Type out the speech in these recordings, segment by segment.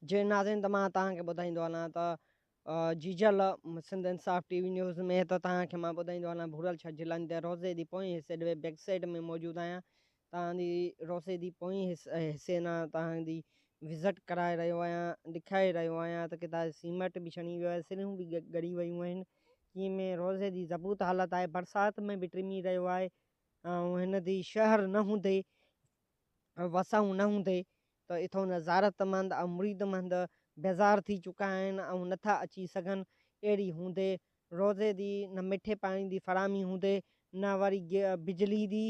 जे नाज़रीन त मां तव्हांखे ॿुधाईंदो हलां त जीजल सिंध इंसाफ़ टीवी न्यूज़ में त तव्हांखे मां ॿुधाईंदो हलां भूरल छह जिलनि ते रोज़े दी पोएं हिसे ॾे बैक साइड में मौजूदु आहियां। तव्हांजी रोज़े दी पोएं हिसे न तव्हांजी विज़िट कराए रहियो आहियां, ॾेखारे रहियो आहियां त किथां सीमेंट बि छणी वियो आहे, सिरियूं बि ॻड़ी वियूं आहिनि। कीअं में रोज़े जी ज़बूत हालत आहे, बरसाति में बि टिमी रहियो आहे। ऐं हिन जी शहर न हूंदे, वसाऊं न हूंदे त इथो नज़ारतमंद ऐं मुरीदमंद बेज़ार थी चुका आहिनि ऐं नथा अची सघनि। अहिड़ी हूंदे रोज़े दी न मिठे पाणी जी फराहमी हूंदे, न वरी बिजली जी,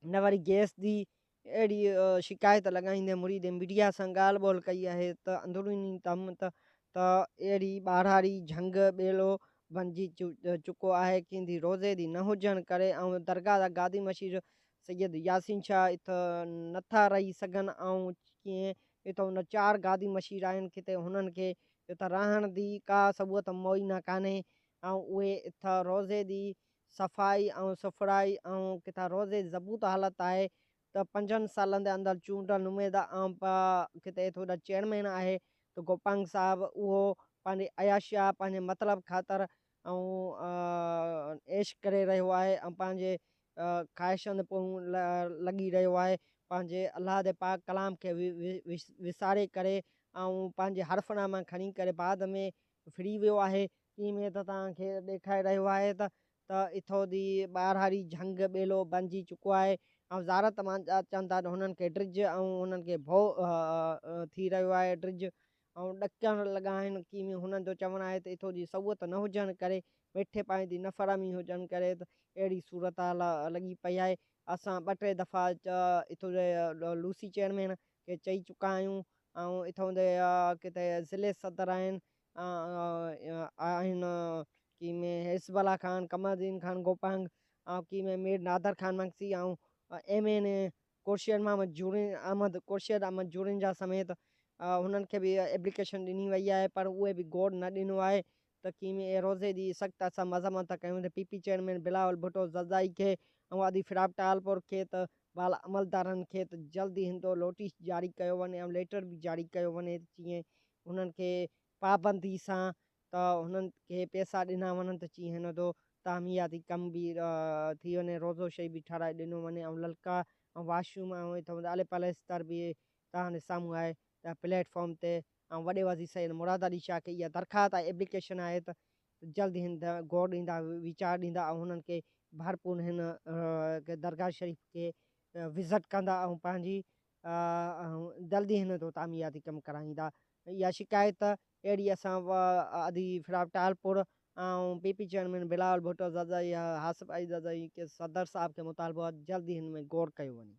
न वरी गैस जी। अहिड़ी शिकायत लॻाईंदे मुरीद मीडिया सां ॻाल्हि ॿोल कई आहे त अंदरूनी त अहिड़ी ॿारहारी झंग ॿेलो बणिजी चुको आहे। कंहिंजी रोज़े दी न हुजण करे ऐं दरगाह जा गादी मशीर सैयद यासीन शाह इथं नथा रही सघनि ऐं कीअं इथो हुन 4 गादी मशीर आहिनि, किथे हुननि खे इथं रहण जी का सहूलियत मुयना कान्हे ऐं उहे इथं रोज़े जी सफ़ाई ऐं सुफड़ाई ऐं किथां रोज़े जी ज़बूत हालत आहे त 5 सालनि जे अंदरि चूंडल नुमेदा ऐं किथे थोरा चेयरमैन आहे त गोपांग साहिबु उहो पंहिंजी अयाशिया पंहिंजे मतिलब ख़ातिर ऐं ऐश करे रहियो आहे ऐं पंहिंजे ख़्वाहिशनि पोइ लॻी रहियो आहे। पंहिंजे अलाह जे पाक कलाम खे विसारे करे ऐं पंहिंजे हरफनामा खणी करे बाद में फिरी वियो आहे। इन में त तव्हांखे ॾेखारे रहियो आहे त इथो जी ॿारहारी झंग ॿेलो बणिजी चुको आहे ऐं ज़ारत मां चवनि था त हुननि खे ड्रिज ऐं हुननि खे भउ थी रहियो आहे, ड्रिज ऐं ॾकण लॻा आहिनि। कीअं हुननि जो चवणु आहे त इथो जी सहूलियत न हुजण करे, मिठे पाणी जी न फराहमी हुजण करे त अहिड़ी सूरत हाल लॻी पई आहे। असां 2-3 दफ़ा इथो जे लूसी चेयरमैन खे चई चुका आहियूं ऐं इथों जे किथे ज़िले सदर आहिनि की में हिज़बला ख़ान, कमरदीन ख़ान गोपांग ऐं की में मीर नादर ख़ान मंगसी ऐं MN कुर्शियन अहमद जूरिन जा समेत हुननि खे बि एप्लीकेशन ॾिनी वई आहे, पर उहे बि गौर न ॾिनो आहे त कीअं रोज़े जी सख़्तु असां मज़म्मत कयूं त PP चेयरमैन बिलावल भुटो ज़रदाई खे ऐं आदि फिराब टालपुर खे त बाला अमलदारनि खे त जल्दी हिंदो नोटिस जारी कयो वञे ऐं लेटर बि जारी कयो वञे जीअं हुननि खे पाबंदी सां त हुननि खे पैसा ॾिना वञनि त जीअं हिन जो तामीयाती कम बि थी वञे, रोज़ो शही बि ठाराए ॾिनो वञे ऐं ललका ऐं वाशरूम ऐं इथो आले पलेस्तर बि तव्हांजे साम्हूं आहे त प्लेटफॉर्म ते ऐं वॾे वज़ीर सईद मुराद अली शाह खे इहा दरख़्वास्त आहे, एप्लीकेशन आहे त जल्दी हिन गौर ॾींदा, वीचार ॾींदा ऐं हुननि खे भरपूर हिन दरगाह शरीफ़ खे विज़िट कंदा ऐं पंहिंजी जल्दी हिन जो तामीयाती कमु कराईंदा। इहा शिकायत अहिड़ी असां आदि फिराब टालपुर ऐं PP चेयरमैन बिलावल भुटो ज़रदाई हासिफ़ आई ज़रदाई के सदर साहिब खे मुतालबो आहे जल्दी हिन में गौर कयो वञे।